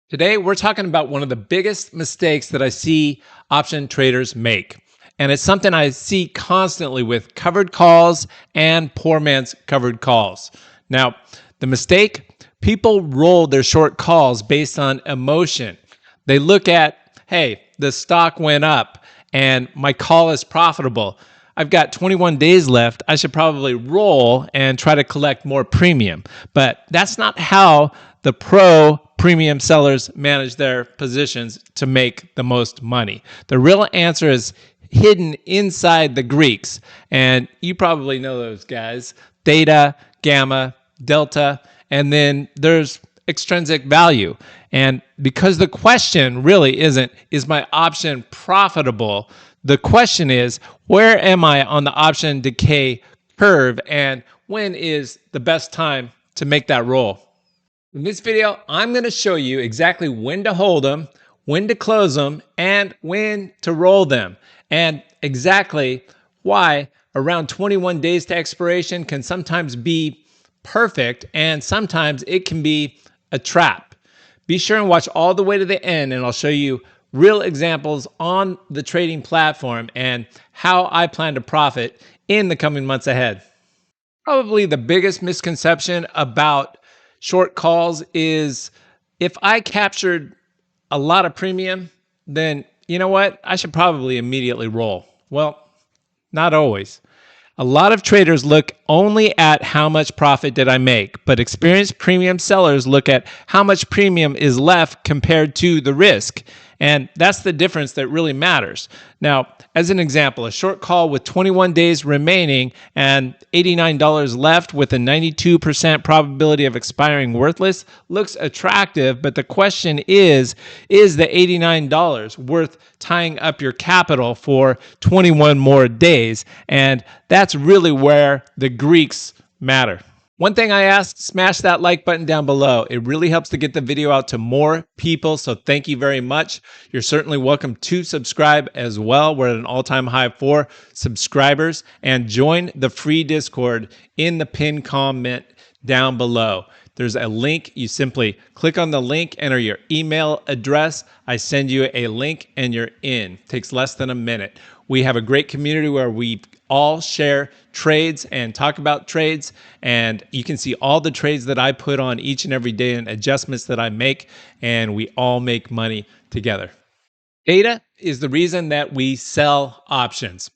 Today, we're talking about one of the biggest mistakes that I see option traders make. And it's something I see constantly with covered calls and poor man's covered calls. Now, the mistake, people roll their short calls based on emotion. They look at, hey, the stock went up and my call is profitable. I've got 21 days left. I should probably roll and try to collect more premium. But that's not how the pro premium sellers manage their positions to make the most money. The real answer is hidden inside the Greeks. And you probably know those guys: theta, gamma, delta, and then there's extrinsic value. And because the question really isn't, is my option profitable? The question is, where am I on the option decay curve, and when is the best time to make that roll? In this video, I'm going to show you exactly when to hold them, when to close them, and when to roll them, and exactly why around 21 days to expiration can sometimes be perfect and sometimes it can be a trap. Be sure and watch all the way to the end, and I'll show you real examples on the trading platform and how I plan to profit in the coming months ahead. Probably the biggest misconception about short calls is if I captured a lot of premium, then you know what? I should probably immediately roll. Well, not always. A lot of traders look only at how much profit did I make, but experienced premium sellers look at how much premium is left compared to the risk. And that's the difference that really matters. Now, as an example, a short call with 21 days remaining and $89 left with a 92% probability of expiring worthless looks attractive, but the question is the $89 worth tying up your capital for 21 more days? And that's really where the Greeks matter. One thing I ask, smash that like button down below. It really helps to get the video out to more people, so thank you very much. You're certainly welcome to subscribe as well. We're at an all-time high for subscribers. And join the free Discord in the pinned comment down below. There's a link. You simply click on the link, enter your email address. I send you a link and you're in. Takes less than a minute. We have a great community where we all share trades and talk about trades, and you can see all the trades that I put on each and every day and adjustments that I make, and we all make money together. Theta is the reason that we sell options.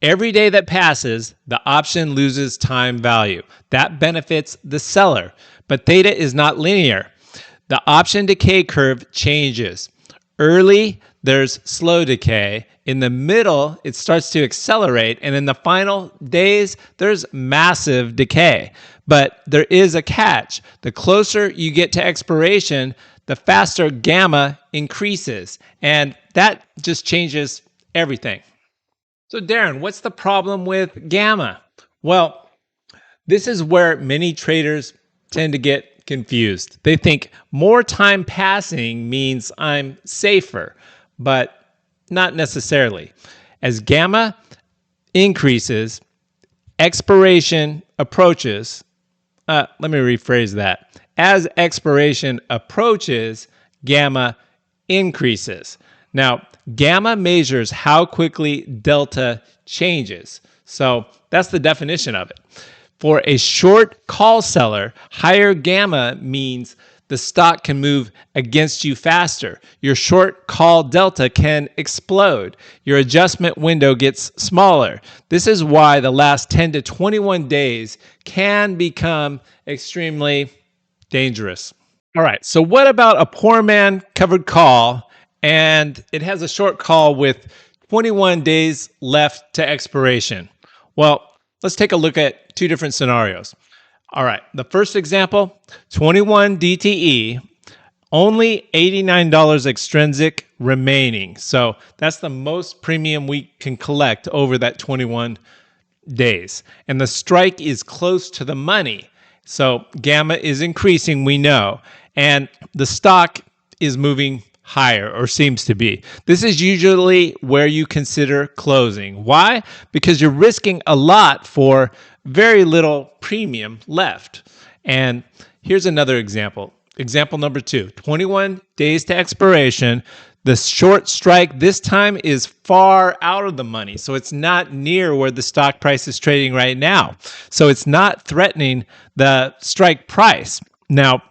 Every day that passes, the option loses time value. That benefits the seller, but theta is not linear. The option decay curve changes. Early, there's slow decay. In the middle, it starts to accelerate. And in the final days, there's massive decay. But there is a catch. The closer you get to expiration, the faster gamma increases. And that just changes everything. So Darren, what's the problem with gamma? Well, this is where many traders tend to get confused. They think more time passing means I'm safer, but not necessarily. As gamma increases, expiration approaches. Let me rephrase that. As expiration approaches, gamma increases. Now, gamma measures how quickly delta changes. So that's the definition of it. For a short call seller, higher gamma means the stock can move against you faster. Your short call delta can explode. Your adjustment window gets smaller. This is why the last 10 to 21 days can become extremely dangerous. All right, so what about a poor man covered call and it has a short call with 21 days left to expiration? Well, let's take a look at two different scenarios. All right, the first example, 21 DTE, only $89 extrinsic remaining. So that's the most premium we can collect over that 21 days. And the strike is close to the money. So gamma is increasing, we know, and the stock is moving higher, or seems to be. This is usually where you consider closing. Why? Because you're risking a lot for very little premium left. And here's another example. example number 2, 21 days to expiration. The short strike this time is far out of the money. So it's not near where the stock price is trading right now. So it's not threatening the strike price. Now,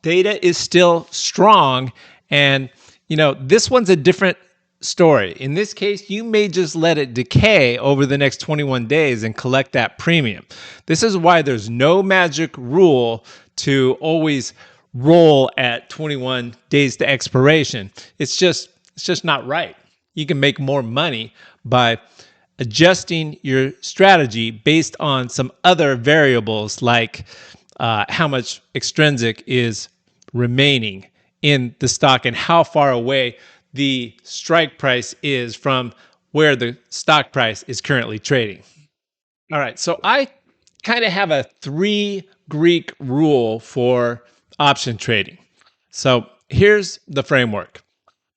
Theta is still strong. And, this one's a different story. In this case, you may just let it decay over the next 21 days and collect that premium. This is why there's no magic rule to always roll at 21 days to expiration. It's just not right. You can make more money by adjusting your strategy based on some other variables like how much extrinsic is remaining in the stock and how far away the strike price is from where the stock price is currently trading. All right, so I kind of have a 3 Greek rule for option trading. So here's the framework.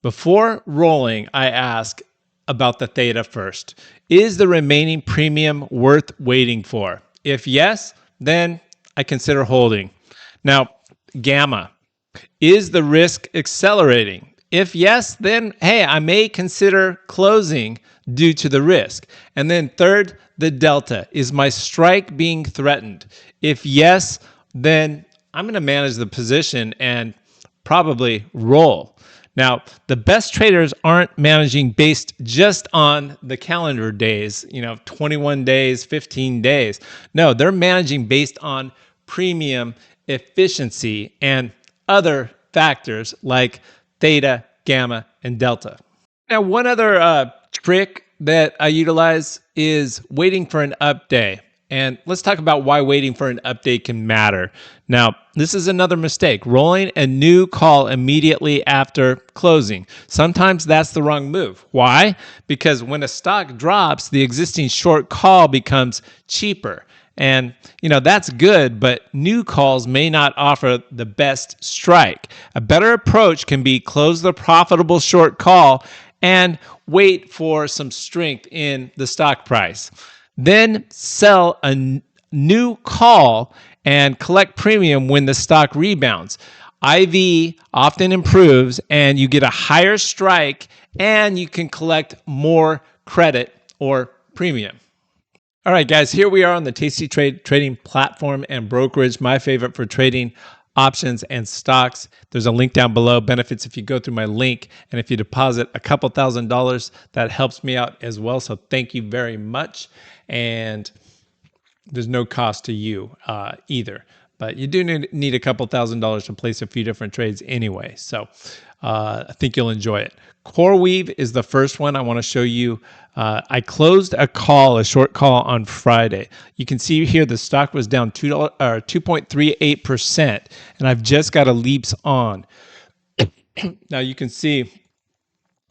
Before rolling, I ask about the theta first. Is the remaining premium worth waiting for? If yes, then I consider holding. Now, gamma. Is the risk accelerating? If yes, then hey, I may consider closing due to the risk. And then third, the delta. Is my strike being threatened? If yes, then I'm going to manage the position and probably roll. Now, the best traders aren't managing based just on the calendar days, 21 days, 15 days. No, they're managing based on premium efficiency and other factors like theta, gamma, and delta. Now, one other trick that I utilize is waiting for an update. And let's talk about why waiting for an update can matter. Now, this is another mistake, rolling a new call immediately after closing. Sometimes that's the wrong move. Why? Because when a stock drops, the existing short call becomes cheaper. And, that's good, but new calls may not offer the best strike. A better approach can be close the profitable short call and wait for some strength in the stock price. Then sell a new call and collect premium when the stock rebounds. IV often improves and you get a higher strike and you can collect more credit or premium. All right, guys, here we are on the Tastytrade trading platform and brokerage, my favorite for trading options and stocks. There's a link down below, benefits if you go through my link. And if you deposit a couple $1,000s, that helps me out as well. So thank you very much. And there's no cost to you either. But you do need a couple $1,000s to place a few different trades anyway. So I think you'll enjoy it. CoreWeave is the first one I want to show you. I closed a short call on Friday. You can see here the stock was down 2.38%, and I've just got a leaps on. Now you can see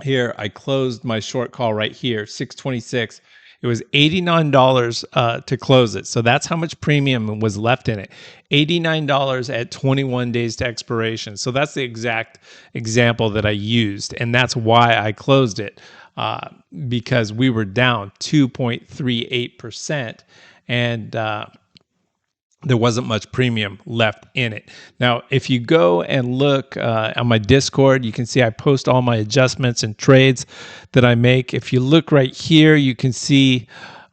here I closed my short call right here, 626. It was $89 to close it. So that's how much premium was left in it. $89 at 21 days to expiration. So that's the exact example that I used. And that's why I closed it, because we were down 2.38%. And there wasn't much premium left in it. Now, if you go and look on my Discord, you can see I post all my adjustments and trades that I make. If you look right here, you can see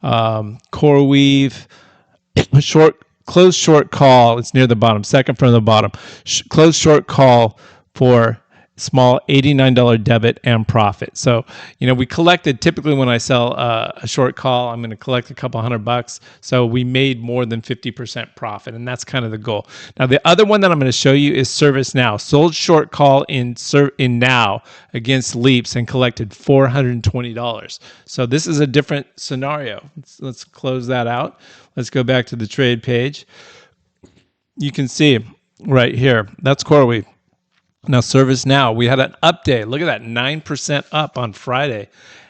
CoreWeave, close short call. It's near the bottom, second from the bottom. Close short call for small $89 debit and profit. So, we collected, typically when I sell a short call, I'm going to collect a couple $100. So we made more than 50% profit. And that's kind of the goal. Now, the other one that I'm going to show you is ServiceNow. Sold short call in Now against Leaps and collected $420. So this is a different scenario. Let's close that out. Let's go back to the trade page. You can see right here, that's CoreWeave. Now, ServiceNow, we had an update. Look at that, 9% up on Friday.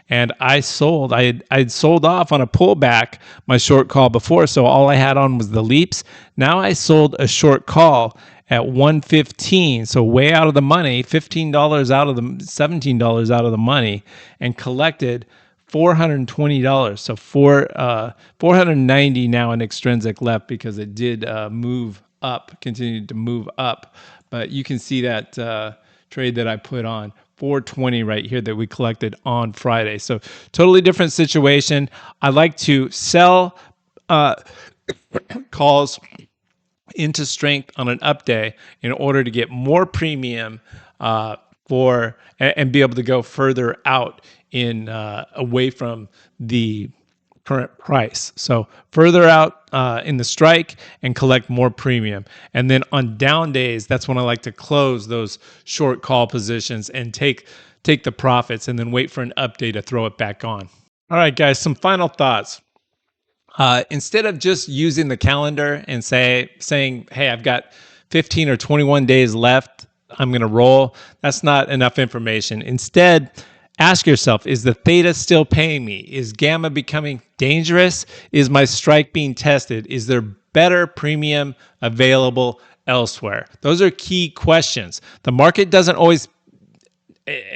And I sold. I'd sold off on a pullback my short call before, so all I had on was the leaps. Now I sold a short call at 115, so way out of the money, $15 out of the $17 out of the money, and collected $420. So $490 now in extrinsic left because it did move up, continued to move up but you can see that trade that I put on 420 right here that we collected on Friday. So totally different situation. I like to sell calls into strength on an up day in order to get more premium for and be able to go further out in away from the current price. So further out in the strike and collect more premium. And then on down days, that's when I like to close those short call positions and take the profits and then wait for an update to throw it back on. All right, guys, some final thoughts. Instead of just using the calendar and saying, hey, I've got 15 or 21 days left, I'm going to roll, that's not enough information. Instead, ask yourself, is the theta still paying me? Is gamma becoming dangerous? Is my strike being tested? Is there better premium available elsewhere? Those are key questions. The market doesn't always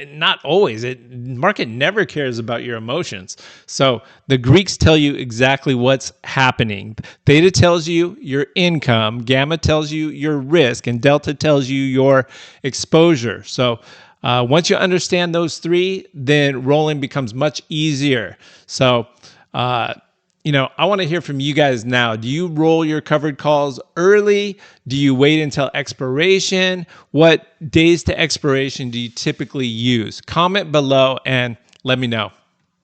not always. Market never cares about your emotions. So the Greeks tell you exactly what's happening. Theta tells you your income, gamma tells you your risk, and delta tells you your exposure. So once you understand those three, then rolling becomes much easier. So I want to hear from you guys now. Do you roll your covered calls early? Do you wait until expiration? What days to expiration do you typically use? Comment below and let me know.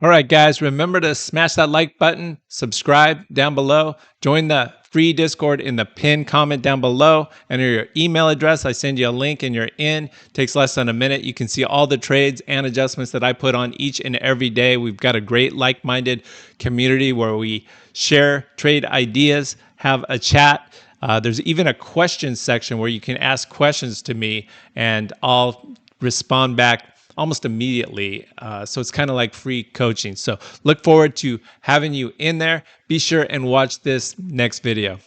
All right, guys, remember to smash that like button, subscribe down below, join the free Discord in the pinned comment down below, enter your email address. I send you a link and you're in. It takes less than a minute. You can see all the trades and adjustments that I put on each and every day. We've got a great like-minded community where we share trade ideas, have a chat. There's even a questions section where you can ask questions to me and I'll respond back almost immediately. So it's kind of like free coaching. So look forward to having you in there. Be sure and watch this next video.